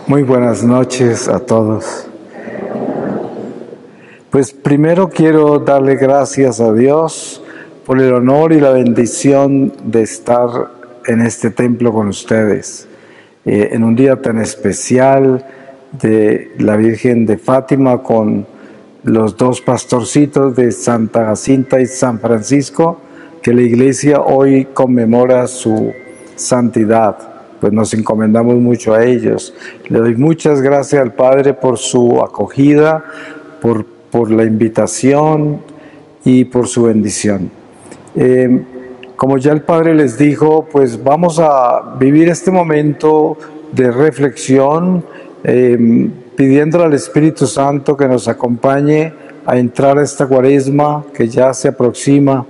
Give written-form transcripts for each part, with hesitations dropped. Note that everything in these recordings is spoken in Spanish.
Muy buenas noches a todos. Pues primero quiero darle gracias a Dios por el honor y la bendición de estar en este templo con ustedes, en un día tan especial de la Virgen de Fátima con los dos pastorcitos de Santa Jacinta y San Francisco, que la Iglesia hoy conmemora su santidad. Pues nos encomendamos mucho a ellos. Le doy muchas gracias al Padre por su acogida, por la invitación y por su bendición. Como ya el Padre les dijo, pues vamos a vivir este momento de reflexión, pidiéndole al Espíritu Santo que nos acompañe a entrar a esta cuaresma que ya se aproxima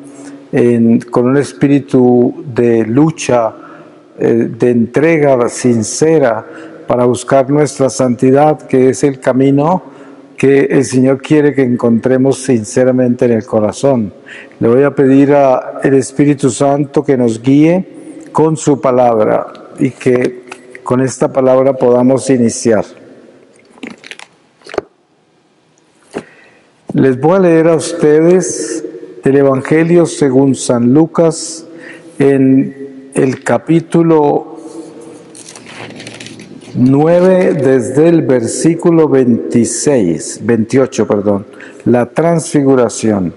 con un espíritu de lucha, de entrega sincera para buscar nuestra santidad, que es el camino que el Señor quiere que encontremos sinceramente en el corazón. Le voy a pedir al Espíritu Santo que nos guíe con su palabra y que con esta palabra podamos iniciar. Les voy a leer a ustedes el Evangelio según San Lucas en el capítulo 9, desde el versículo 28, la transfiguración.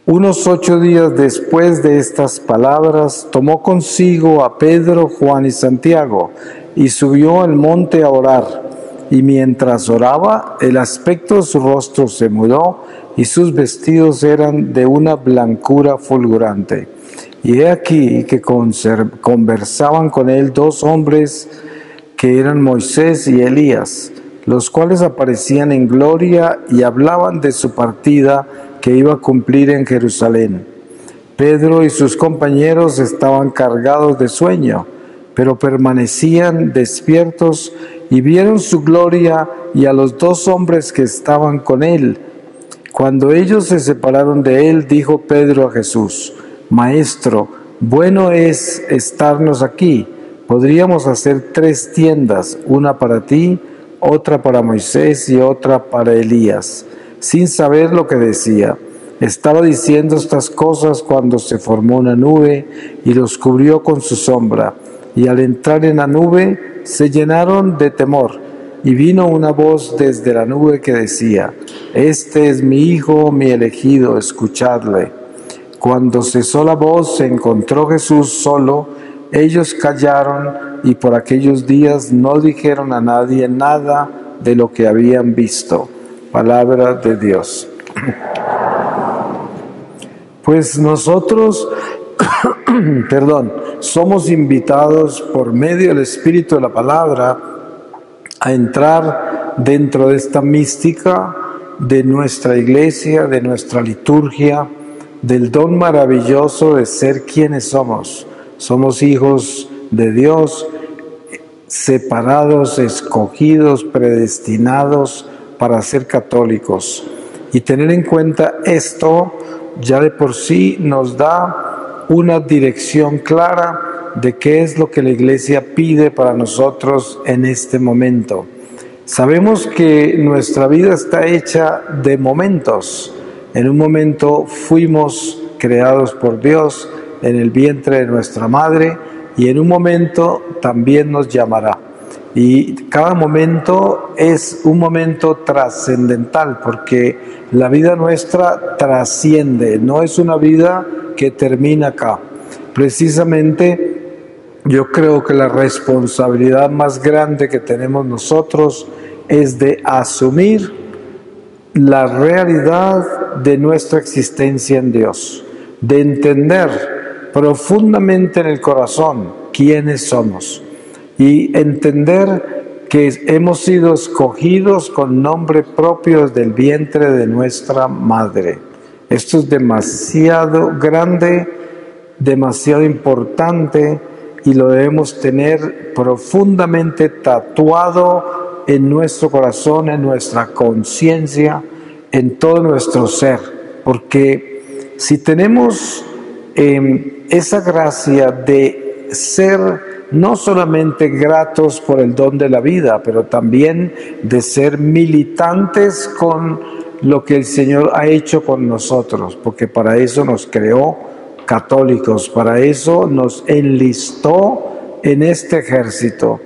Unos 8 días después de estas palabras, tomó consigo a Pedro, Juan y Santiago, y subió al monte a orar. Y mientras oraba, el aspecto de su rostro se mudó, y sus vestidos eran de una blancura fulgurante. Y he aquí que conversaban con él 2 hombres que eran Moisés y Elías, los cuales aparecían en gloria y hablaban de su partida que iba a cumplir en Jerusalén. Pedro y sus compañeros estaban cargados de sueño, pero permanecían despiertos y vieron su gloria y a los 2 hombres que estaban con él. Cuando ellos se separaron de él, dijo Pedro a Jesús: Maestro, bueno es estarnos aquí. Podríamos hacer 3 tiendas, una para ti, otra para Moisés y otra para Elías. Sin saber lo que decía, estaba diciendo estas cosas cuando se formó una nube y los cubrió con su sombra. Y al entrar en la nube, se llenaron de temor. Y vino una voz desde la nube que decía: Este es mi Hijo, mi elegido, escuchadle. Cuando cesó la voz, se encontró Jesús solo. Ellos callaron y por aquellos días no dijeron a nadie nada de lo que habían visto. Palabra de Dios. Pues nosotros, somos invitados por medio del Espíritu de la Palabra a entrar dentro de esta mística de nuestra iglesia, de nuestra liturgia, del don maravilloso de ser quienes somos. Somos hijos de Dios, separados, escogidos, predestinados para ser católicos. Y tener en cuenta esto ya de por sí nos da una dirección clara de qué es lo que la Iglesia pide para nosotros en este momento. Sabemos que nuestra vida está hecha de momentos. En un momento fuimos creados por Dios en el vientre de nuestra madre y en un momento también nos llamará. Y cada momento es un momento trascendental porque la vida nuestra trasciende, no es una vida que termina acá. Precisamente yo creo que la responsabilidad más grande que tenemos nosotros es de asumir la realidad de nuestra existencia en Dios, de entender profundamente en el corazón quiénes somos y entender que hemos sido escogidos con nombre propio desde el vientre de nuestra madre. Esto es demasiado grande, demasiado importante y lo debemos tener profundamente tatuado en nuestro corazón, en nuestra conciencia, en todo nuestro ser, porque si tenemos esa gracia de ser no solamente gratos por el don de la vida, pero también de ser militantes con lo que el Señor ha hecho con nosotros, porque para eso nos creó católicos, para eso nos enlistó en este ejército.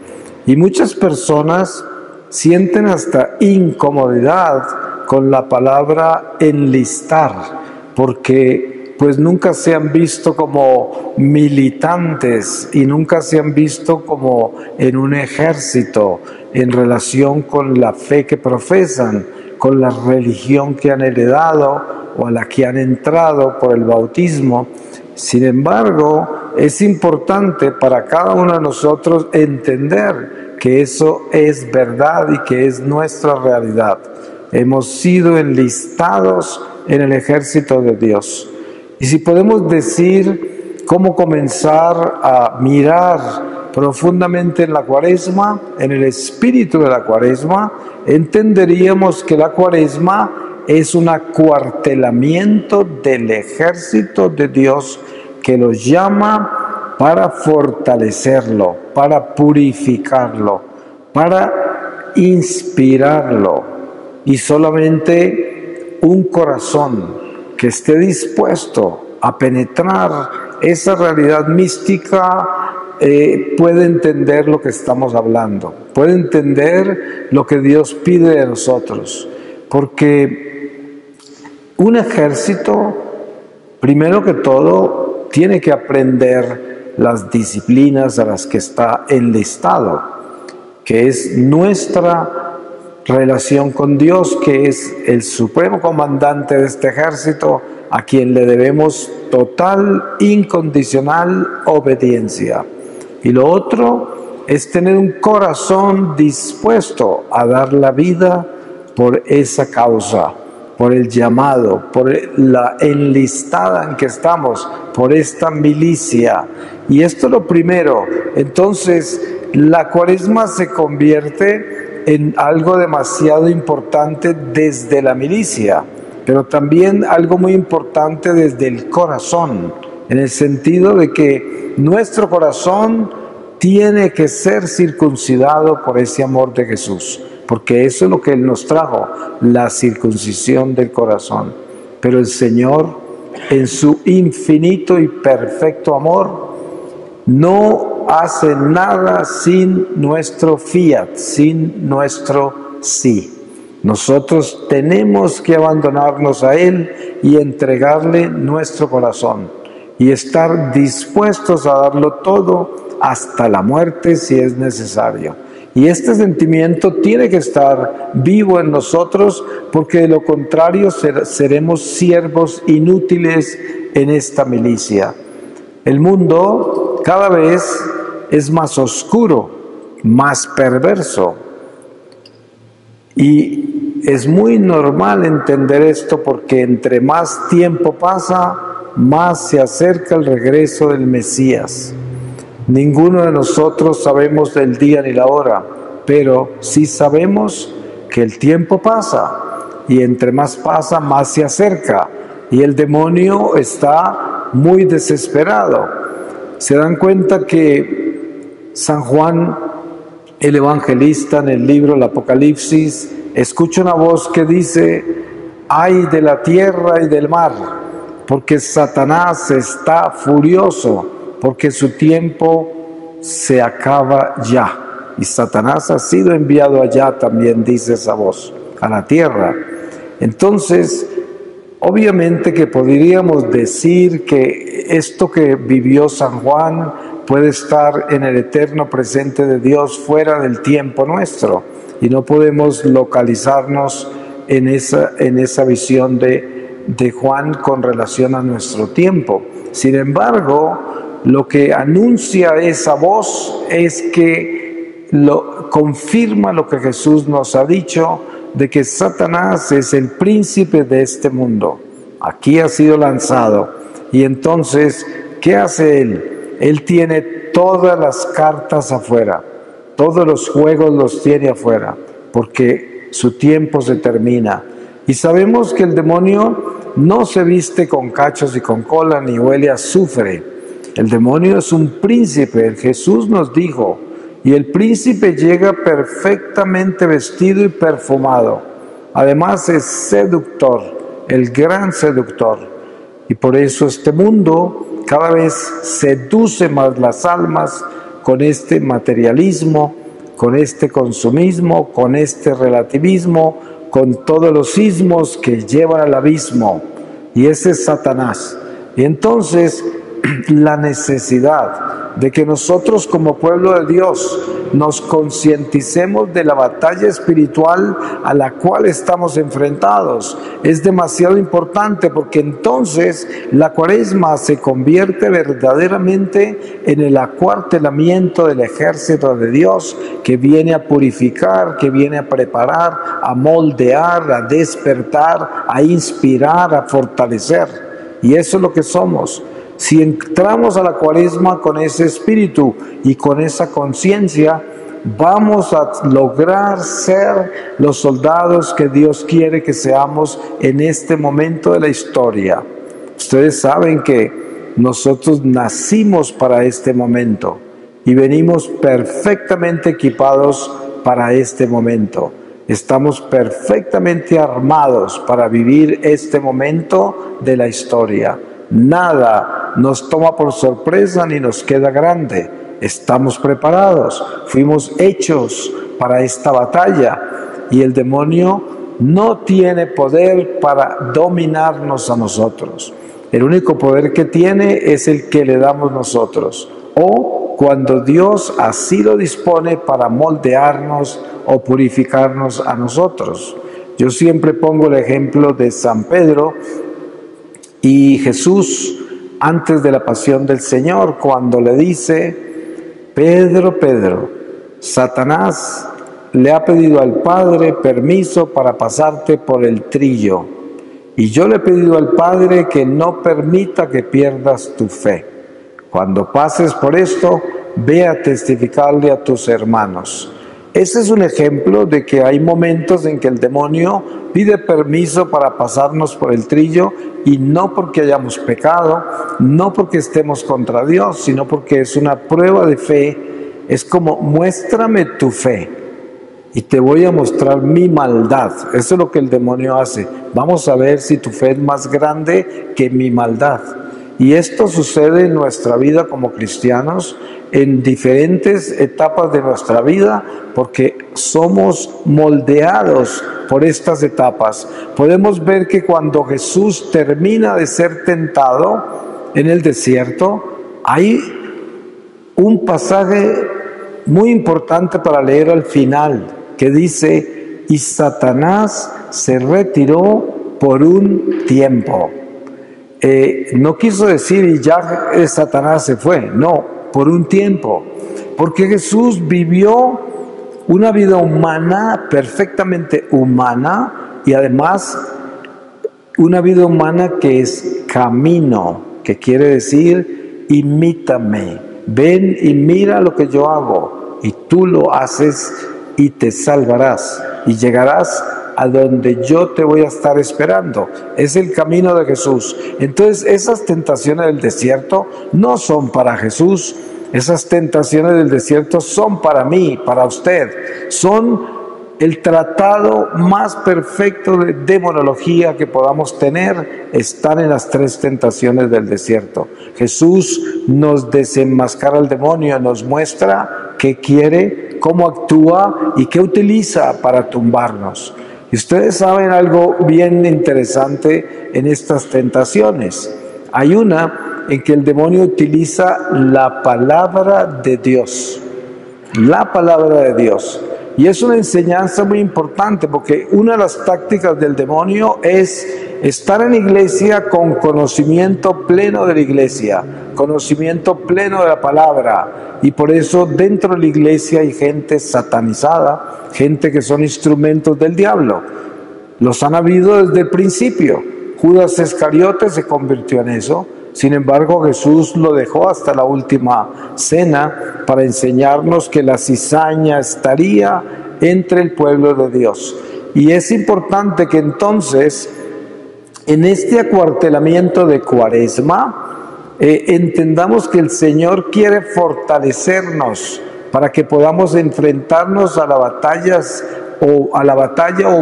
Y muchas personas sienten hasta incomodidad con la palabra enlistar, porque pues nunca se han visto como militantes y nunca se han visto como en un ejército en relación con la fe que profesan, con la religión que han heredado o a la que han entrado por el bautismo. Sin embargo, es importante para cada uno de nosotros entender que eso es verdad y que es nuestra realidad. Hemos sido enlistados en el ejército de Dios. Y si podemos decir cómo comenzar a mirar profundamente en la Cuaresma, en el espíritu de la Cuaresma, entenderíamos que la Cuaresma es un acuartelamiento del ejército de Dios que los llama para fortalecerlo, para purificarlo, para inspirarlo. Y solamente un corazón que esté dispuesto a penetrar esa realidad mística puede entender lo que estamos hablando, puede entender lo que Dios pide de nosotros, porque un ejército, primero que todo, tiene que aprender las disciplinas a las que está enlistado, que es nuestra relación con Dios, que es el supremo comandante de este ejército, a quien le debemos total, incondicional obediencia. Y lo otro es tener un corazón dispuesto a dar la vida por esa causa, por el llamado, por la enlistada en que estamos, por esta milicia. Y esto es lo primero. Entonces, la Cuaresma se convierte en algo demasiado importante desde la milicia, pero también algo muy importante desde el corazón, en el sentido de que nuestro corazón tiene que ser circuncidado por ese amor de Jesús, porque eso es lo que Él nos trajo, la circuncisión del corazón. Pero el Señor, en su infinito y perfecto amor, no hace nada sin nuestro fiat, sin nuestro sí. Nosotros tenemos que abandonarnos a Él y entregarle nuestro corazón y estar dispuestos a darlo todo hasta la muerte si es necesario. Y este sentimiento tiene que estar vivo en nosotros, porque de lo contrario seremos siervos inútiles en esta milicia. El mundo cada vez es más oscuro, más perverso. Y es muy normal entender esto, porque entre más tiempo pasa, más se acerca el regreso del Mesías. Ninguno de nosotros sabemos del día ni la hora, pero sí sabemos que el tiempo pasa, y entre más pasa, más se acerca, y el demonio está muy desesperado. Se dan cuenta que San Juan, el evangelista, en el libro del Apocalipsis, escucha una voz que dice: ay de la tierra y del mar, porque Satanás está furioso, porque su tiempo se acaba ya. Y Satanás ha sido enviado allá, también dice esa voz, a la tierra. Entonces, obviamente que podríamos decir que esto que vivió San Juan puede estar en el eterno presente de Dios, fuera del tiempo nuestro, y no podemos localizarnos en esa visión de Juan con relación a nuestro tiempo. Sin embargo, lo que anuncia esa voz es que confirma lo que Jesús nos ha dicho, de que Satanás es el príncipe de este mundo. Aquí ha sido lanzado. Y entonces, ¿qué hace él? Él tiene todas las cartas afuera, todos los juegos los tiene afuera, porque su tiempo se termina. Y sabemos que el demonio no se viste con cachos y con cola, ni huele a azufre. El demonio es un príncipe, Jesús nos dijo, y el príncipe llega perfectamente vestido y perfumado. Además es seductor, el gran seductor. Y por eso este mundo cada vez seduce más las almas con este materialismo, con este consumismo, con este relativismo, con todos los ismos que llevan al abismo. Y ese es Satanás. Y entonces la necesidad de que nosotros como pueblo de Dios nos concienticemos de la batalla espiritual a la cual estamos enfrentados es demasiado importante, porque entonces la Cuaresma se convierte verdaderamente en el acuartelamiento del ejército de Dios que viene a purificar, que viene a preparar, a moldear, a despertar, a inspirar, a fortalecer. Y eso es lo que somos. Si entramos a la Cuaresma con ese espíritu y con esa conciencia, vamos a lograr ser los soldados que Dios quiere que seamos en este momento de la historia. Ustedes saben que nosotros nacimos para este momento y venimos perfectamente equipados para este momento. Estamos perfectamente armados para vivir este momento de la historia. Nada nos toma por sorpresa ni nos queda grande. Estamos preparados, fuimos hechos para esta batalla y el demonio no tiene poder para dominarnos a nosotros. El único poder que tiene es el que le damos nosotros, o cuando Dios así lo dispone para moldearnos o purificarnos a nosotros. Yo siempre pongo el ejemplo de San Pedro y Jesús antes de la pasión del Señor, cuando le dice: Pedro, Pedro, Satanás le ha pedido al Padre permiso para pasarte por el trillo, y yo le he pedido al Padre que no permita que pierdas tu fe. Cuando pases por esto, ve a testificarle a tus hermanos. Ese es un ejemplo de que hay momentos en que el demonio pide permiso para pasarnos por el trillo, y no porque hayamos pecado, no porque estemos contra Dios, sino porque es una prueba de fe. Es como: muéstrame tu fe y te voy a mostrar mi maldad. Eso es lo que el demonio hace. Vamos a ver si tu fe es más grande que mi maldad. Y esto sucede en nuestra vida como cristianos, en diferentes etapas de nuestra vida, porque somos moldeados por estas etapas. Podemos ver que cuando Jesús termina de ser tentado en el desierto, hay un pasaje muy importante para leer al final, que dice: y Satanás se retiró por un tiempo. No quiso decir y ya Satanás se fue, no, por un tiempo, porque Jesús vivió una vida humana, perfectamente humana, y además una vida humana que es camino, que quiere decir: imítame, ven y mira lo que yo hago, y tú lo haces y te salvarás, y llegarás a donde yo te voy a estar esperando. Es el camino de Jesús. Entonces, esas tentaciones del desierto no son para Jesús. Esas tentaciones del desierto son para mí, para usted. Son el tratado más perfecto de demonología que podamos tener. Están en las tres tentaciones del desierto. Jesús nos desenmascara al demonio, nos muestra qué quiere, cómo actúa y qué utiliza para tumbarnos. Y ustedes saben algo bien interesante en estas tentaciones. Hay una en que el demonio utiliza la palabra de Dios. La palabra de Dios. Y es una enseñanza muy importante, porque una de las tácticas del demonio es estar en la iglesia con conocimiento pleno de la iglesia, conocimiento pleno de la palabra. Y por eso dentro de la iglesia hay gente satanizada, gente que son instrumentos del diablo. Los han habido desde el principio. Judas Iscariote se convirtió en eso. Sin embargo, Jesús lo dejó hasta la última cena para enseñarnos que la cizaña estaría entre el pueblo de Dios. Y es importante que entonces, en este acuartelamiento de Cuaresma, entendamos que el Señor quiere fortalecernos para que podamos enfrentarnos a las batallas o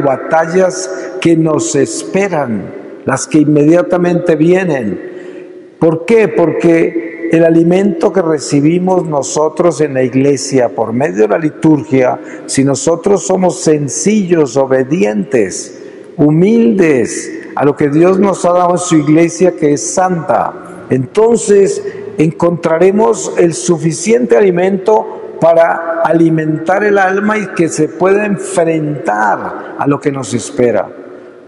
batallas que nos esperan, las que inmediatamente vienen. ¿Por qué? Porque el alimento que recibimos nosotros en la iglesia por medio de la liturgia, si nosotros somos sencillos, obedientes, humildes a lo que Dios nos ha dado en su iglesia, que es santa, entonces encontraremos el suficiente alimento para alimentar el alma y que se pueda enfrentar a lo que nos espera.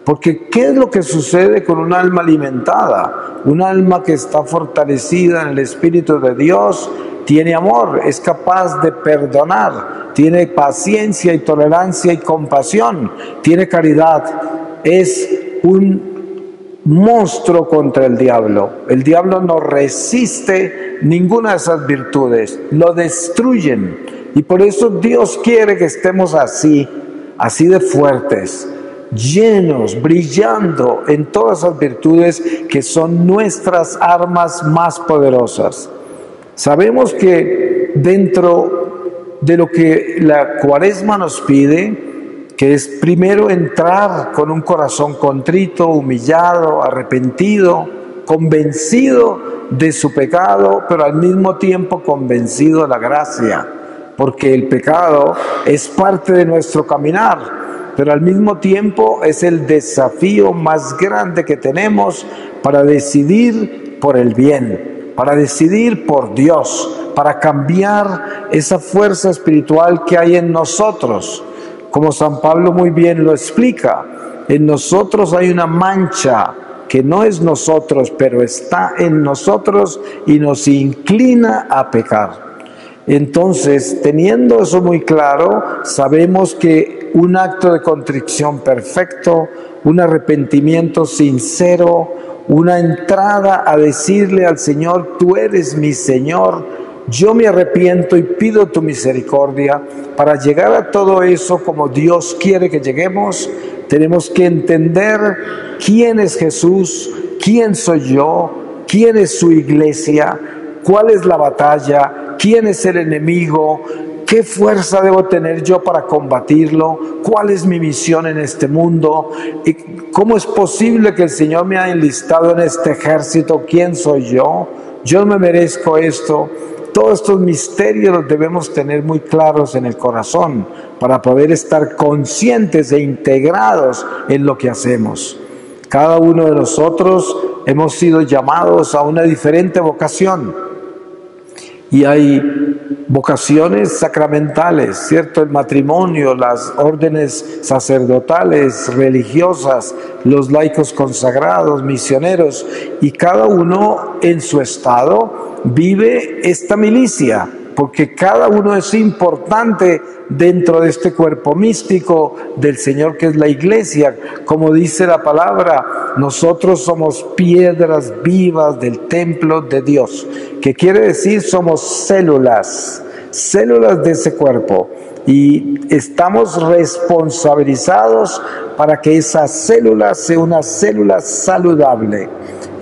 Porque ¿qué es lo que sucede con un alma alimentada? Un alma que está fortalecida en el Espíritu de Dios, tiene amor, es capaz de perdonar, tiene paciencia y tolerancia y compasión, tiene caridad, es un monstruo contra el diablo. El diablo no resiste ninguna de esas virtudes, lo destruyen. Y por eso Dios quiere que estemos así de fuertes, llenos, brillando en todas esas virtudes que son nuestras armas más poderosas. Sabemos que dentro de lo que la Cuaresma nos pide, que es primero entrar con un corazón contrito, humillado, arrepentido, convencido de su pecado, pero al mismo tiempo convencido de la gracia, porque el pecado es parte de nuestro caminar, pero al mismo tiempo es el desafío más grande que tenemos para decidir por el bien, para decidir por Dios, para cambiar esa fuerza espiritual que hay en nosotros. Como San Pablo muy bien lo explica, en nosotros hay una mancha que no es nosotros, pero está en nosotros y nos inclina a pecar. Entonces, teniendo eso muy claro, sabemos que un acto de contrición perfecto, un arrepentimiento sincero, una entrada a decirle al Señor, tú eres mi Señor, yo me arrepiento y pido tu misericordia. Para llegar a todo eso como Dios quiere que lleguemos, tenemos que entender quién es Jesús, quién soy yo, quién es su iglesia, cuál es la batalla, quién es el enemigo, qué fuerza debo tener yo para combatirlo, cuál es mi misión en este mundo, y cómo es posible que el Señor me haya enlistado en este ejército, quién soy yo no me merezco esto. Todos estos misterios los debemos tener muy claros en el corazón para poder estar conscientes e integrados en lo que hacemos. Cada uno de nosotros hemos sido llamados a una diferente vocación y hay vocaciones sacramentales, ¿cierto? El matrimonio, las órdenes sacerdotales, religiosas, los laicos consagrados, misioneros, y cada uno en su estado vive esta milicia, porque cada uno es importante dentro de este cuerpo místico del Señor que es la iglesia. Como dice la palabra, nosotros somos piedras vivas del templo de Dios, que quiere decir somos células de ese cuerpo, y estamos responsabilizados para que esa célula sea una célula saludable.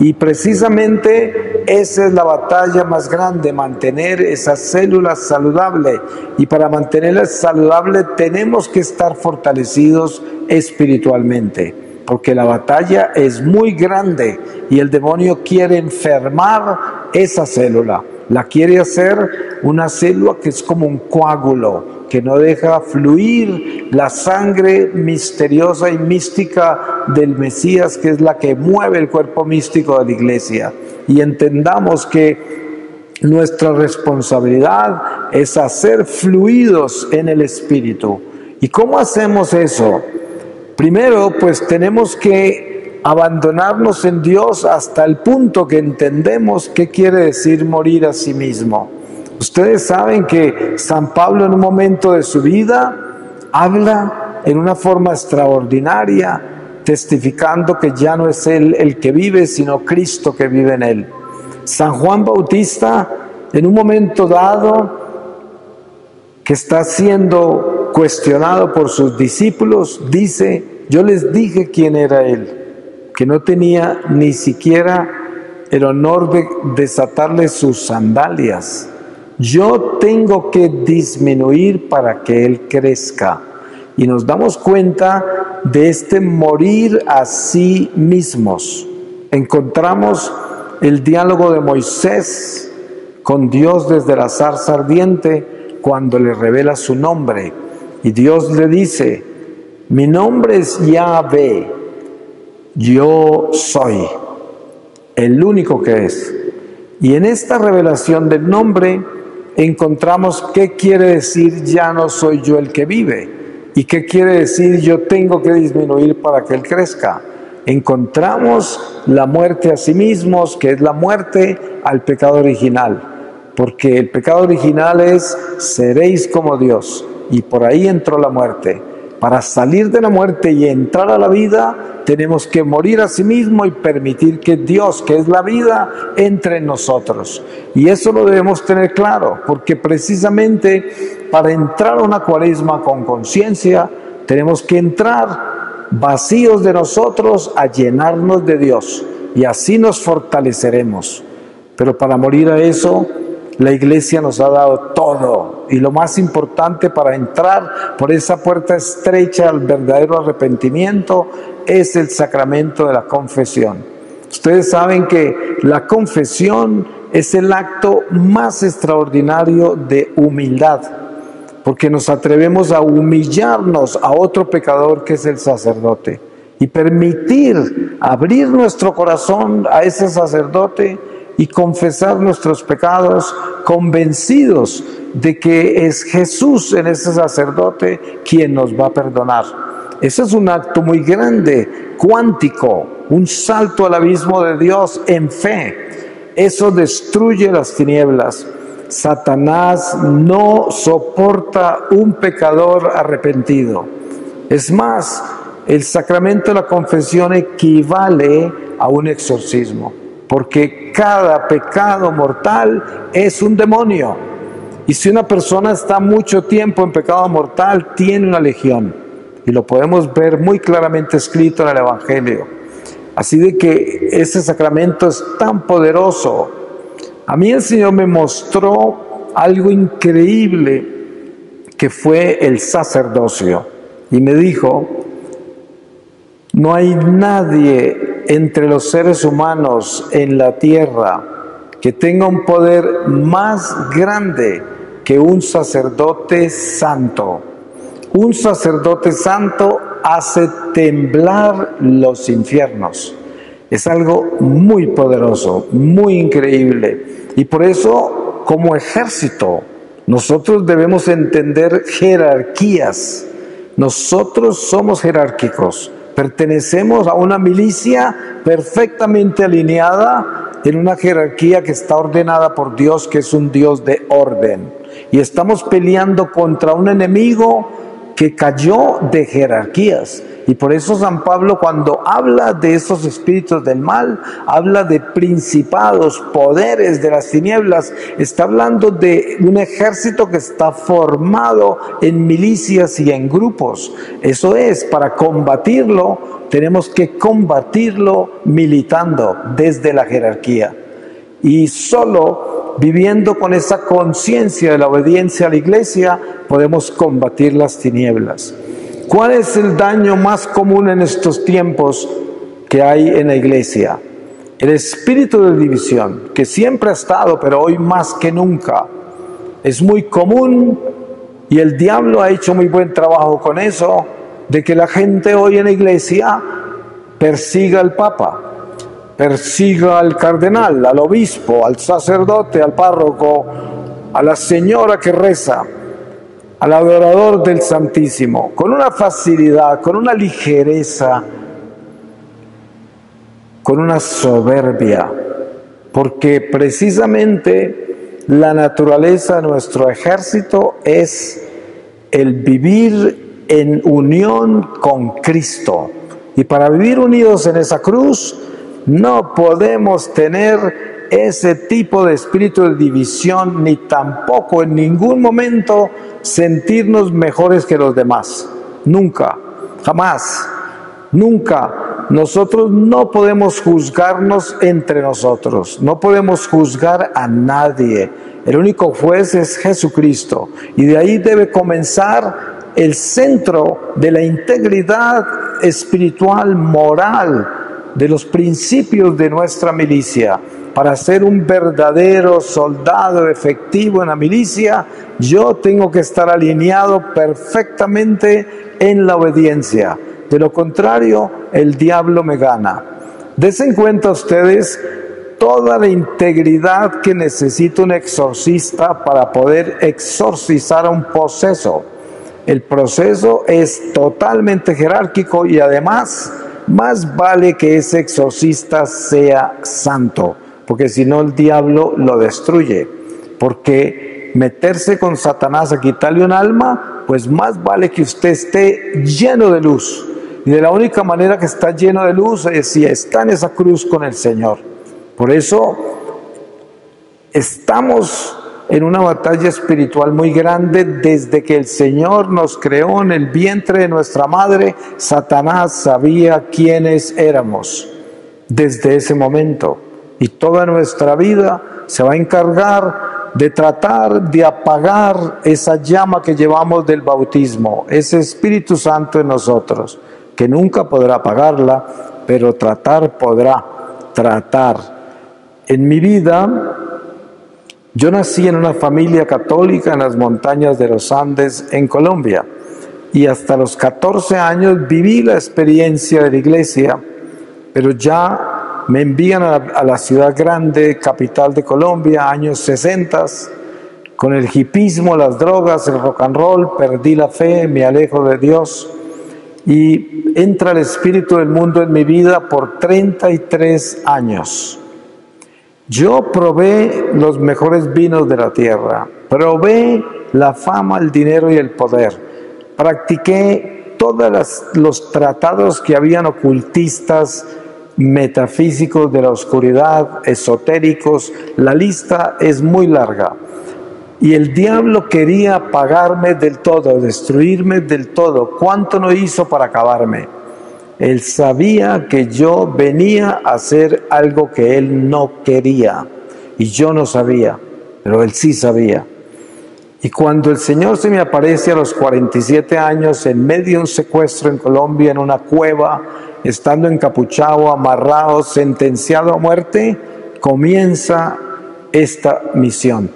Y precisamente esa es la batalla más grande, mantener esa célula saludable. Y para mantenerla saludable tenemos que estar fortalecidos espiritualmente, porque la batalla es muy grande y el demonio quiere enfermar esa célula. La quiere hacer una célula que es como un coágulo, que no deja fluir la sangre misteriosa y mística del Mesías, que es la que mueve el cuerpo místico de la iglesia. Y entendamos que nuestra responsabilidad es hacer fluidos en el Espíritu. ¿Y cómo hacemos eso? Primero, pues tenemos que abandonarnos en Dios hasta el punto que entendemos qué quiere decir morir a sí mismo. Ustedes saben que San Pablo en un momento de su vida habla en una forma extraordinaria, testificando que ya no es él el que vive, sino Cristo que vive en él. San Juan Bautista, en un momento dado, que está siendo cuestionado por sus discípulos, dice, yo les dije quién era él, que no tenía ni siquiera el honor de desatarle sus sandalias. Yo tengo que disminuir para que Él crezca. Y nos damos cuenta de este morir a sí mismos. Encontramos el diálogo de Moisés con Dios desde la zarza ardiente cuando le revela su nombre. Y Dios le dice: mi nombre es Yahvé, yo soy, el único que es. Y en esta revelación del nombre encontramos qué quiere decir ya no soy yo el que vive, y qué quiere decir yo tengo que disminuir para que Él crezca. Encontramos la muerte a sí mismos, que es la muerte al pecado original, porque el pecado original es seréis como Dios, y por ahí entró la muerte. Para salir de la muerte y entrar a la vida, tenemos que morir a sí mismo y permitir que Dios, que es la vida, entre en nosotros. Y eso lo debemos tener claro, porque precisamente para entrar a una cuaresma con conciencia, tenemos que entrar vacíos de nosotros a llenarnos de Dios, y así nos fortaleceremos. Pero para morir a eso, la Iglesia nos ha dado todo, y lo más importante para entrar por esa puerta estrecha al verdadero arrepentimiento es el sacramento de la confesión. Ustedes saben que la confesión es el acto más extraordinario de humildad, porque nos atrevemos a humillarnos a otro pecador que es el sacerdote, y permitir abrir nuestro corazón a ese sacerdote y confesar nuestros pecados, convencidos de que es Jesús en ese sacerdote quien nos va a perdonar. Ese es un acto muy grande, cuántico, un salto al abismo de Dios en fe. Eso destruye las tinieblas. Satanás no soporta un pecador arrepentido. Es más, el sacramento de la confesión equivale a un exorcismo, porque cada pecado mortal es un demonio. Y si una persona está mucho tiempo en pecado mortal, tiene una legión. Y lo podemos ver muy claramente escrito en el Evangelio. Así de que ese sacramento es tan poderoso. A mí el Señor me mostró algo increíble, que fue el sacerdocio. Y me dijo: no hay nadie entre los seres humanos en la tierra que tenga un poder más grande que un sacerdote santo. Un sacerdote santo hace temblar los infiernos. Es algo muy poderoso, muy increíble. Y por eso, como ejército, nosotros debemos entender jerarquías. Nosotros somos jerárquicos. Pertenecemos a una milicia perfectamente alineada en una jerarquía que está ordenada por Dios, que es un Dios de orden. Y estamos peleando contra un enemigo que cayó de jerarquías. Y por eso San Pablo, cuando habla de esos espíritus del mal, habla de principados, poderes de las tinieblas. Está hablando de un ejército que está formado en milicias y en grupos. Eso es, para combatirlo, tenemos que combatirlo militando desde la jerarquía. Y solo viviendo con esa conciencia de la obediencia a la Iglesia, podemos combatir las tinieblas. ¿Cuál es el daño más común en estos tiempos que hay en la Iglesia? El espíritu de división, que siempre ha estado, pero hoy más que nunca. Es muy común, y el diablo ha hecho muy buen trabajo con eso, de que la gente hoy en la Iglesia persiga al Papa, persiga al cardenal, al obispo, al sacerdote, al párroco, a la señora que reza, al adorador del Santísimo, con una facilidad, con una ligereza, con una soberbia, porque precisamente la naturaleza de nuestro ejército es el vivir en unión con Cristo. Y para vivir unidos en esa cruz, no podemos tener ese tipo de espíritu de división, ni tampoco en ningún momento sentirnos mejores que los demás. Nunca, jamás, nunca. nosotros no podemos juzgarnos entre nosotros, no podemos juzgar a nadie. El único juez es Jesucristo, y de ahí debe comenzar el centro de la integridad espiritual, moral, de los principios de nuestra milicia. Para ser un verdadero soldado efectivo en la milicia, yo tengo que estar alineado perfectamente en la obediencia. De lo contrario, el diablo me gana. Desen en cuenta ustedes toda la integridad que necesita un exorcista para poder exorcizar a un poseso. El proceso es totalmente jerárquico y además más vale que ese exorcista sea santo, porque si no el diablo lo destruye. Porque meterse con Satanás a quitarle un alma, pues más vale que usted esté lleno de luz. Y de la única manera que está lleno de luz es si está en esa cruz con el Señor. Por eso estamos en una batalla espiritual muy grande. Desde que el Señor nos creó en el vientre de nuestra madre, Satanás sabía quiénes éramos desde ese momento. Y toda nuestra vida se va a encargar de tratar de apagar esa llama que llevamos del bautismo, ese Espíritu Santo en nosotros, que nunca podrá apagarla, pero tratar podrá, tratar. En mi vida, yo nací en una familia católica en las montañas de los Andes en Colombia, y hasta los 14 años viví la experiencia de la iglesia, pero ya me envían a la ciudad grande, capital de Colombia, años 60, con el hipismo, las drogas, el rock and roll, perdí la fe, me alejo de Dios, y entra el espíritu del mundo en mi vida por 33 años. Yo probé los mejores vinos de la tierra, probé la fama, el dinero y el poder, practiqué todos los tratados que habían ocultistas, metafísicos de la oscuridad, esotéricos, la lista es muy larga. Y el diablo quería apagarme del todo, destruirme del todo. ¿Cuánto no hizo para acabarme? Él sabía que yo venía a hacer algo que él no quería, y yo no sabía, pero él sí sabía. Y cuando el Señor se me aparece a los 47 años, en medio de un secuestro en Colombia, en una cueva, estando encapuchado, amarrado, sentenciado a muerte, comienza esta misión.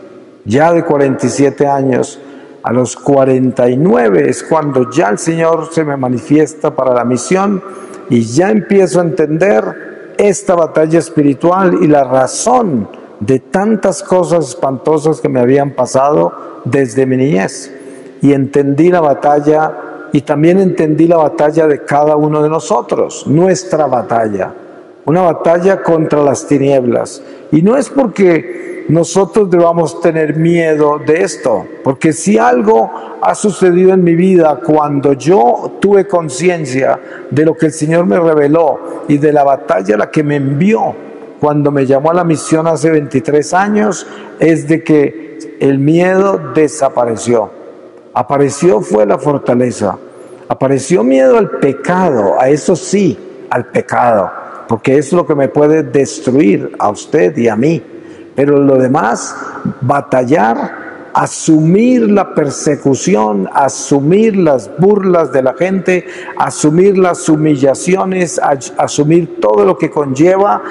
Ya de 47 años, a los 49 es cuando ya el Señor se me manifiesta para la misión, y ya empiezo a entender esta batalla espiritual y la razón de tantas cosas espantosas que me habían pasado desde mi niñez. Y entendí la batalla, y también entendí la batalla de cada uno de nosotros, nuestra batalla, una batalla contra las tinieblas. Y no es porque nosotros debamos tener miedo de esto, porque si algo ha sucedido en mi vida cuando yo tuve conciencia de lo que el Señor me reveló y de la batalla a la que me envió cuando me llamó a la misión hace 23 años, es de que el miedo desapareció. Apareció fue la fortaleza, apareció miedo al pecado, a eso sí, al pecado, porque es lo que me puede destruir a usted y a mí. Pero lo demás, batallar, asumir la persecución, asumir las burlas de la gente, asumir las humillaciones, asumir todo lo que conlleva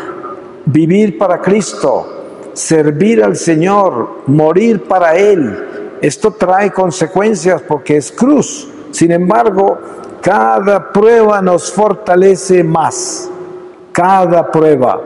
vivir para Cristo, servir al Señor, morir para Él. Esto trae consecuencias porque es cruz. Sin embargo, cada prueba nos fortalece más. Cada prueba.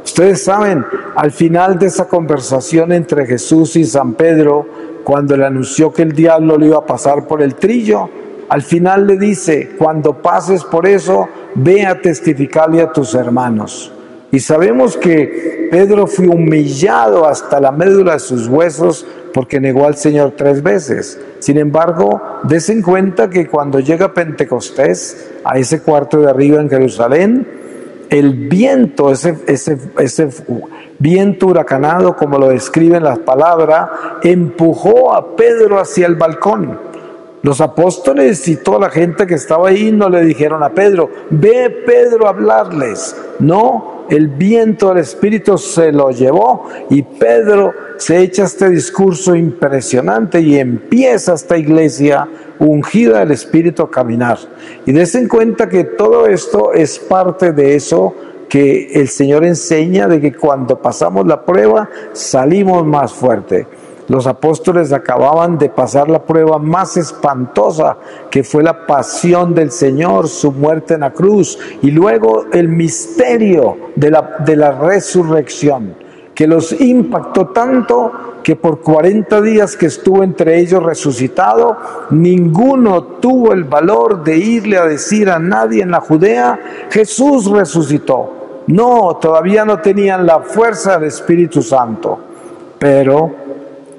Ustedes saben, al final de esa conversación entre Jesús y San Pedro, cuando le anunció que el diablo le iba a pasar por el trillo, al final le dice, cuando pases por eso, ve a testificarle a tus hermanos. Y sabemos que Pedro fue humillado hasta la médula de sus huesos porque negó al Señor 3 veces. Sin embargo, des en cuenta que cuando llega Pentecostés, a ese cuarto de arriba en Jerusalén, el viento, ese viento huracanado, como lo describen las palabras, empujó a Pedro hacia el balcón. Los apóstoles y toda la gente que estaba ahí no le dijeron a Pedro, ve Pedro a hablarles. No, el viento del Espíritu se lo llevó y Pedro se echa este discurso impresionante y empieza esta iglesia ungida del Espíritu a caminar. Y dense en cuenta que todo esto es parte de eso que el Señor enseña, de que cuando pasamos la prueba salimos más fuerte. Los apóstoles acababan de pasar la prueba más espantosa, que fue la pasión del Señor, su muerte en la cruz, y luego el misterio de la resurrección, que los impactó tanto que por 40 días que estuvo entre ellos resucitado, ninguno tuvo el valor de irle a decir a nadie en la Judea, Jesús resucitó. No, todavía no tenían la fuerza del Espíritu Santo, pero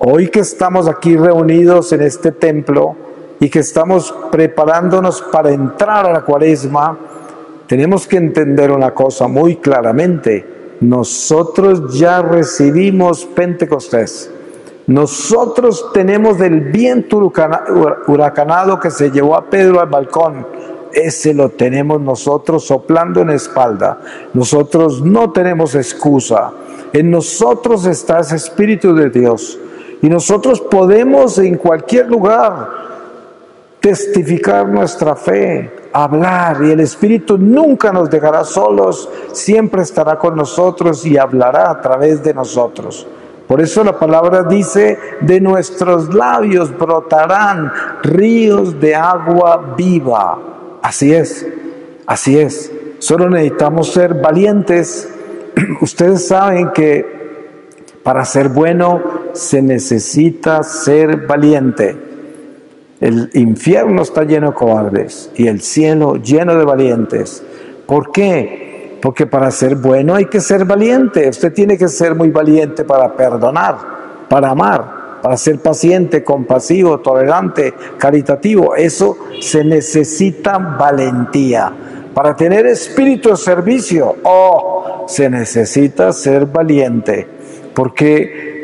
hoy que estamos aquí reunidos en este templo y que estamos preparándonos para entrar a la Cuaresma, tenemos que entender una cosa muy claramente. Nosotros ya recibimos Pentecostés. Nosotros tenemos el viento huracanado que se llevó a Pedro al balcón. Ese lo tenemos nosotros soplando en la espalda. Nosotros no tenemos excusa. En nosotros está ese Espíritu de Dios. Y nosotros podemos en cualquier lugar testificar nuestra fe, hablar, y el Espíritu nunca nos dejará solos, siempre estará con nosotros y hablará a través de nosotros. Por eso la palabra dice, de nuestros labios brotarán ríos de agua viva. Así es, así es. Solo necesitamos ser valientes. Ustedes saben que para ser bueno se necesita ser valiente. El infierno está lleno de cobardes y el cielo lleno de valientes. ¿Por qué? Porque para ser bueno hay que ser valiente. Usted tiene que ser muy valiente para perdonar, para amar, para ser paciente, compasivo, tolerante, caritativo. Eso se necesita valentía. Para tener espíritu de servicio, se necesita ser valiente. Porque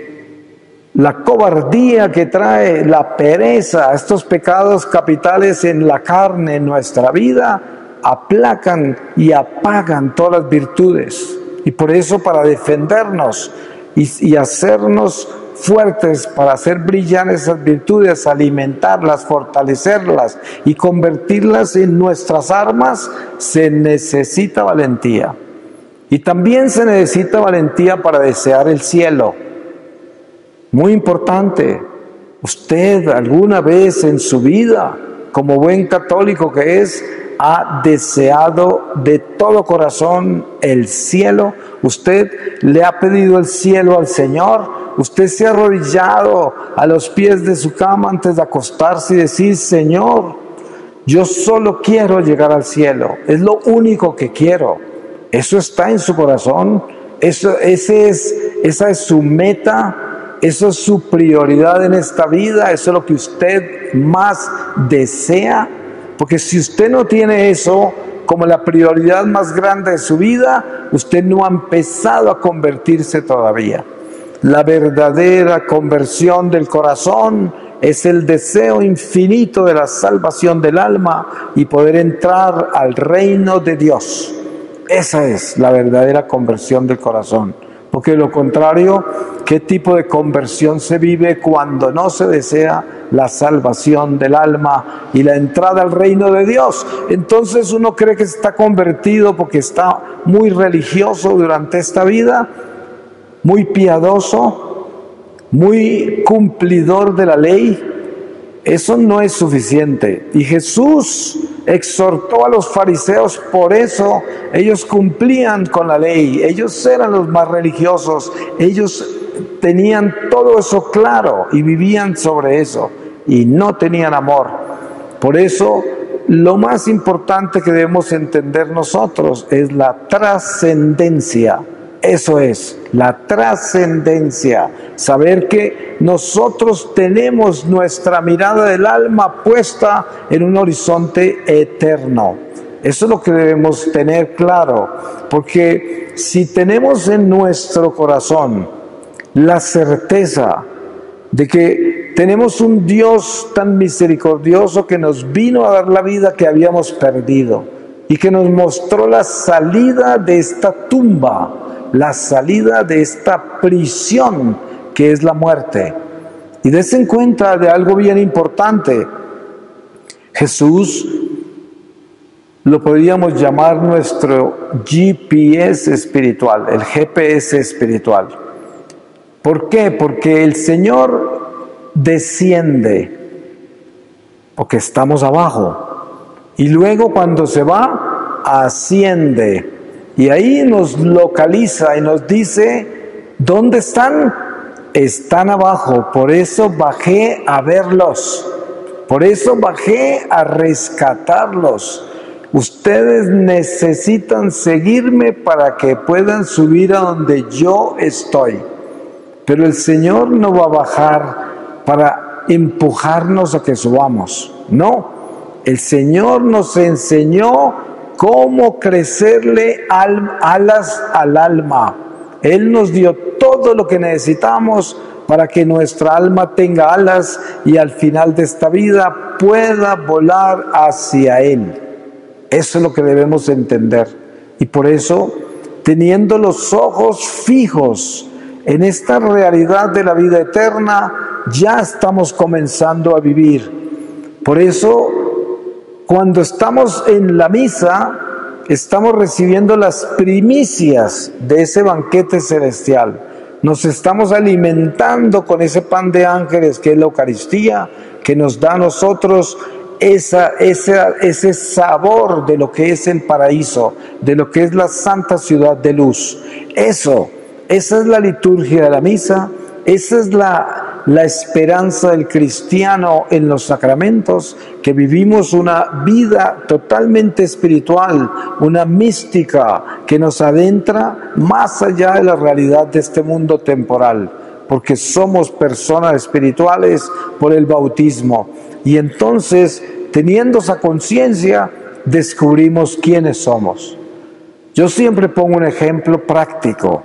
la cobardía que trae la pereza, estos pecados capitales en la carne, en nuestra vida, aplacan y apagan todas las virtudes. Y por eso, para defendernos y hacernos fuertes, para hacer brillar esas virtudes, alimentarlas, fortalecerlas y convertirlas en nuestras armas, se necesita valentía. Y también se necesita valentía para desear el cielo. Muy importante. Usted alguna vez en su vida, como buen católico que es, ha deseado de todo corazón el cielo. Usted le ha pedido el cielo al Señor. Usted se ha arrodillado a los pies de su cama antes de acostarse y decir, Señor, yo solo quiero llegar al cielo. Es lo único que quiero. Eso está en su corazón, esa es su meta, eso es su prioridad en esta vida, eso es lo que usted más desea, porque si usted no tiene eso como la prioridad más grande de su vida, usted no ha empezado a convertirse todavía. La verdadera conversión del corazón es el deseo infinito de la salvación del alma y poder entrar al reino de Dios. Esa es la verdadera conversión del corazón. Porque de lo contrario, ¿qué tipo de conversión se vive cuando no se desea la salvación del alma y la entrada al reino de Dios? Entonces uno cree que está convertido porque está muy religioso durante esta vida, muy piadoso, muy cumplidor de la ley. Eso no es suficiente. Y Jesús exhortó a los fariseos, por eso ellos cumplían con la ley, ellos eran los más religiosos, ellos tenían todo eso claro y vivían sobre eso y no tenían amor. Por eso lo más importante que debemos entender nosotros es la trascendencia. Eso es, la trascendencia, saber que nosotros tenemos nuestra mirada del alma puesta en un horizonte eterno. Eso es lo que debemos tener claro, porque si tenemos en nuestro corazón la certeza de que tenemos un Dios tan misericordioso que nos vino a dar la vida que habíamos perdido y que nos mostró la salida de esta tumba, la salida de esta prisión que es la muerte. Y dése cuenta de algo bien importante. Jesús lo podríamos llamar nuestro GPS espiritual, el GPS espiritual. ¿Por qué? Porque el Señor desciende, porque estamos abajo. Y luego cuando se va, asciende. Y ahí nos localiza y nos dice, ¿dónde están? Están abajo. Por eso bajé a verlos. Por eso bajé a rescatarlos. Ustedes necesitan seguirme para que puedan subir a donde yo estoy. Pero el Señor no va a bajar para empujarnos a que subamos. No, el Señor nos enseñó cómo crecerle alas al alma. Él nos dio todo lo que necesitamos para que nuestra alma tenga alas y al final de esta vida pueda volar hacia Él. Eso es lo que debemos entender. Y por eso, teniendo los ojos fijos en esta realidad de la vida eterna, ya estamos comenzando a vivir. Por eso, cuando estamos en la misa, estamos recibiendo las primicias de ese banquete celestial. Nos estamos alimentando con ese pan de ángeles que es la Eucaristía, que nos da a nosotros ese sabor de lo que es el paraíso, de lo que es la santa ciudad de luz. Esa es la liturgia de la misa, esa es la esperanza del cristiano en los sacramentos, que vivimos una vida totalmente espiritual, una mística que nos adentra más allá de la realidad de este mundo temporal, porque somos personas espirituales por el bautismo. Y entonces, teniendo esa conciencia, descubrimos quiénes somos. Yo siempre pongo un ejemplo práctico.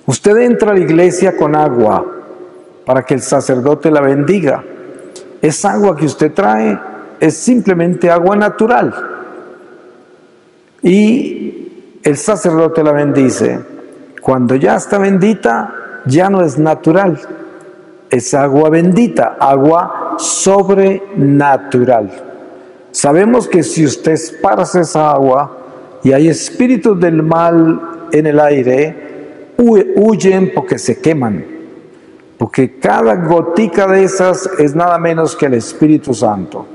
Usted entra a la iglesia con agua para que el sacerdote la bendiga. Esa agua que usted trae es simplemente agua natural. Y el sacerdote la bendice. Cuando ya está bendita, ya no es natural. Es agua bendita, agua sobrenatural. Sabemos que si usted esparce esa agua y hay espíritus del mal en el aire, huyen porque se queman. Porque cada gotica de esas es nada menos que el Espíritu Santo,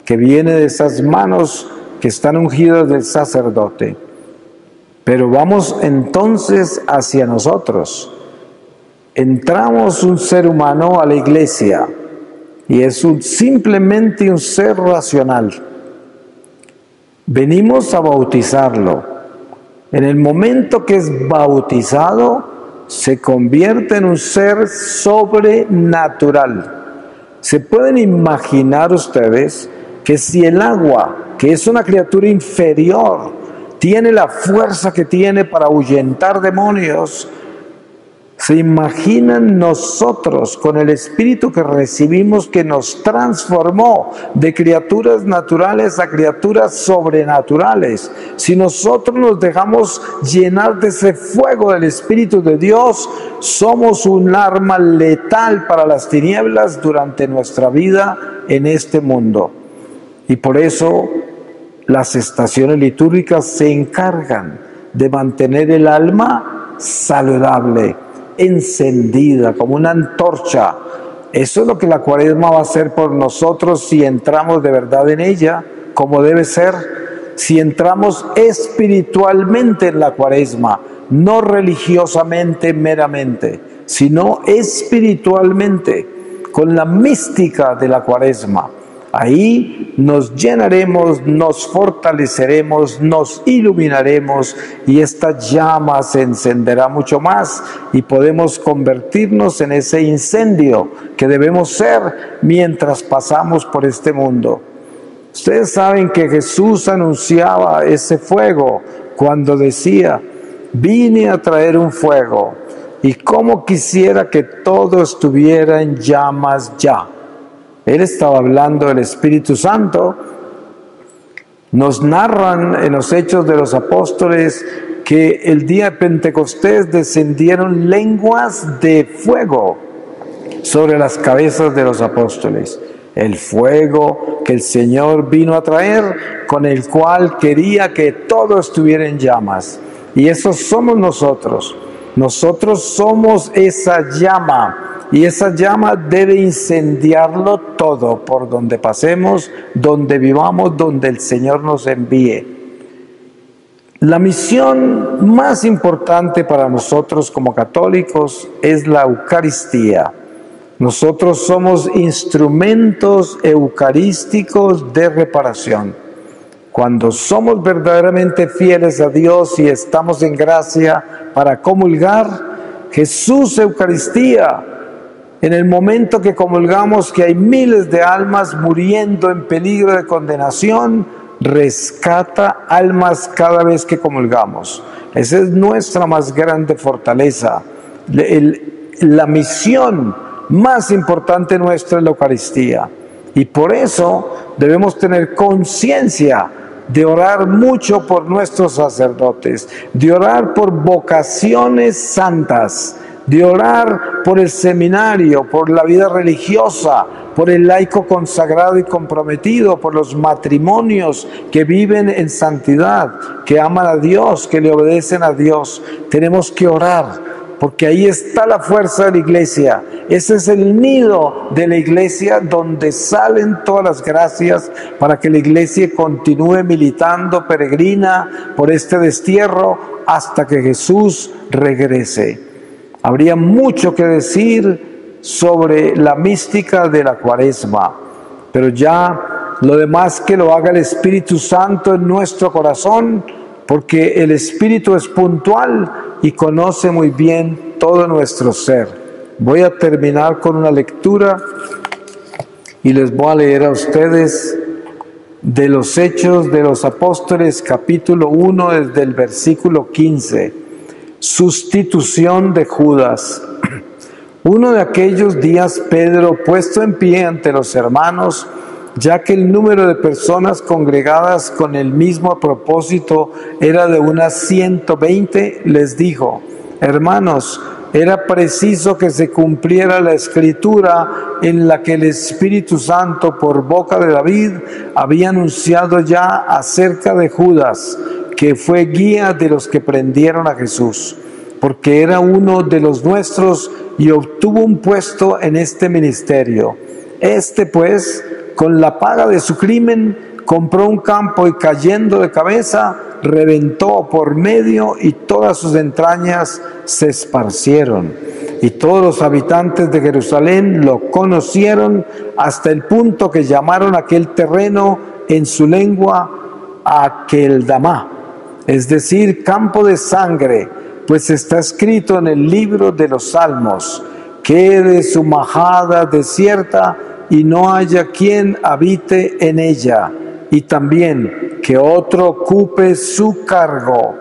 que viene de esas manos que están ungidas del sacerdote. Pero vamos entonces hacia nosotros. Entramos un ser humano a la iglesia y es simplemente un ser racional. Venimos a bautizarlo. En el momento que es bautizado, se convierte en un ser sobrenatural. ¿Se pueden imaginar ustedes que si el agua, que es una criatura inferior, tiene la fuerza que tiene para ahuyentar demonios, se imaginan nosotros con el Espíritu que recibimos, que nos transformó de criaturas naturales a criaturas sobrenaturales? Si nosotros nos dejamos llenar de ese fuego del Espíritu de Dios, somos un arma letal para las tinieblas durante nuestra vida en este mundo. Y por eso las estaciones litúrgicas se encargan de mantener el alma saludable, encendida como una antorcha. Eso es lo que la Cuaresma va a hacer por nosotros si entramos de verdad en ella, como debe ser, si entramos espiritualmente en la Cuaresma, no religiosamente meramente, sino espiritualmente, con la mística de la Cuaresma. Ahí nos llenaremos, nos fortaleceremos, nos iluminaremos y esta llama se encenderá mucho más y podemos convertirnos en ese incendio que debemos ser mientras pasamos por este mundo. Ustedes saben que Jesús anunciaba ese fuego cuando decía: vine a traer un fuego. y cómo quisiera que todo estuviera en llamas ya. Él estaba hablando del Espíritu Santo. Nos narran en los Hechos de los Apóstoles que el día de Pentecostés descendieron lenguas de fuego sobre las cabezas de los apóstoles. El fuego que el Señor vino a traer, con el cual quería que todo estuviera en llamas. Y eso somos nosotros. Nosotros somos esa llama, y esa llama debe incendiarlo todo, por donde pasemos, donde vivamos, donde el Señor nos envíe. La misión más importante para nosotros como católicos es la Eucaristía. Nosotros somos instrumentos eucarísticos de reparación. Cuando somos verdaderamente fieles a Dios y estamos en gracia para comulgar, Jesús Eucaristía, en el momento que comulgamos, que hay miles de almas muriendo en peligro de condenación, rescata almas cada vez que comulgamos. Esa es nuestra más grande fortaleza. La misión más importante nuestra es la Eucaristía. Y por eso debemos tener conciencia de orar mucho por nuestros sacerdotes, de orar por vocaciones santas, de orar por el seminario, por la vida religiosa, por el laico consagrado y comprometido, por los matrimonios que viven en santidad, que aman a Dios, que le obedecen a Dios. Tenemos que orar, porque ahí está la fuerza de la iglesia. Ese es el nido de la iglesia, donde salen todas las gracias para que la iglesia continúe militando, peregrina por este destierro hasta que Jesús regrese. Habría mucho que decir sobre la mística de la Cuaresma, pero ya lo demás que lo haga el Espíritu Santo en nuestro corazón, porque el Espíritu es puntual y conoce muy bien todo nuestro ser. Voy a terminar con una lectura y les voy a leer a ustedes de los Hechos de los Apóstoles, capítulo 1, desde el versículo 15. Sustitución de Judas. Uno de aquellos días, Pedro, puesto en pie ante los hermanos, ya que el número de personas congregadas con el mismo propósito era de unas 120, les dijo: hermanos, era preciso que se cumpliera la escritura en la que el Espíritu Santo, por boca de David, había anunciado ya acerca de Judas, que fue guía de los que prendieron a Jesús, porque era uno de los nuestros y obtuvo un puesto en este ministerio. Este, pues, con la paga de su crimen, compró un campo y, cayendo de cabeza, reventó por medio, y todas sus entrañas se esparcieron. Y todos los habitantes de Jerusalén lo conocieron, hasta el punto que llamaron aquel terreno en su lengua Akeldama, es decir, campo de sangre, pues está escrito en el libro de los Salmos: quede su majada desierta y no haya quien habite en ella, y también que otro ocupe su cargo.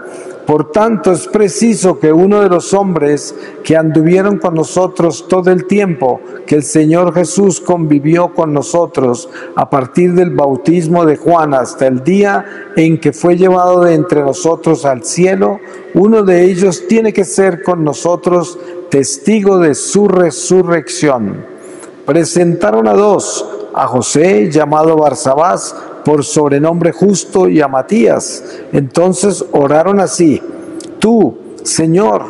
Por tanto, es preciso que uno de los hombres que anduvieron con nosotros todo el tiempo que el Señor Jesús convivió con nosotros, a partir del bautismo de Juan hasta el día en que fue llevado de entre nosotros al cielo, uno de ellos tiene que ser con nosotros testigo de su resurrección. Presentaron a dos, a José, llamado Barsabás, por sobrenombre Justo, y a Matías. Entonces oraron así: tú, Señor,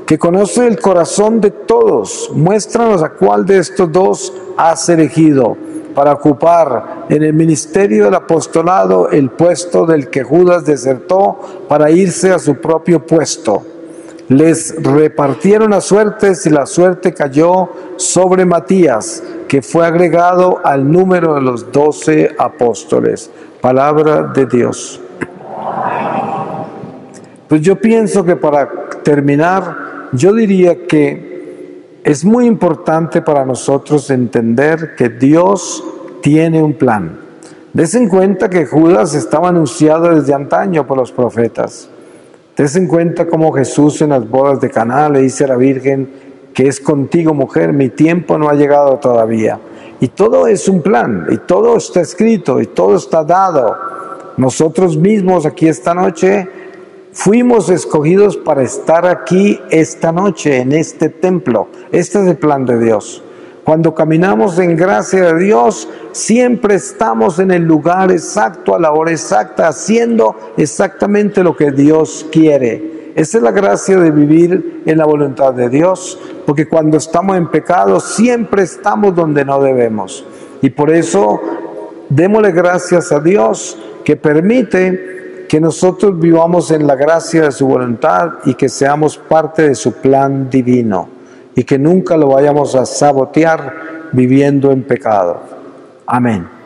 que conoces el corazón de todos, muéstranos a cuál de estos dos has elegido para ocupar en el ministerio del apostolado el puesto del que Judas desertó para irse a su propio puesto. Les repartieron las suertes, y la suerte cayó sobre Matías, que fue agregado al número de los 12 apóstoles. Palabra de Dios. Pues yo pienso que, para terminar, yo diría que es muy importante para nosotros entender que Dios tiene un plan. Des en cuenta que Judas estaba anunciado desde antaño por los profetas. Des en cuenta cómo Jesús en las bodas de Caná le dice a la Virgen que es contigo, mujer, mi tiempo no ha llegado todavía. Y todo es un plan, y todo está escrito, y todo está dado. Nosotros mismos aquí esta noche fuimos escogidos para estar aquí esta noche, en este templo. Este es el plan de Dios. Cuando caminamos en gracia de Dios, siempre estamos en el lugar exacto, a la hora exacta, haciendo exactamente lo que Dios quiere. Esa es la gracia de vivir en la voluntad de Dios, porque cuando estamos en pecado, siempre estamos donde no debemos. Y por eso, démosle gracias a Dios que permite que nosotros vivamos en la gracia de su voluntad y que seamos parte de su plan divino y que nunca lo vayamos a sabotear viviendo en pecado. Amén.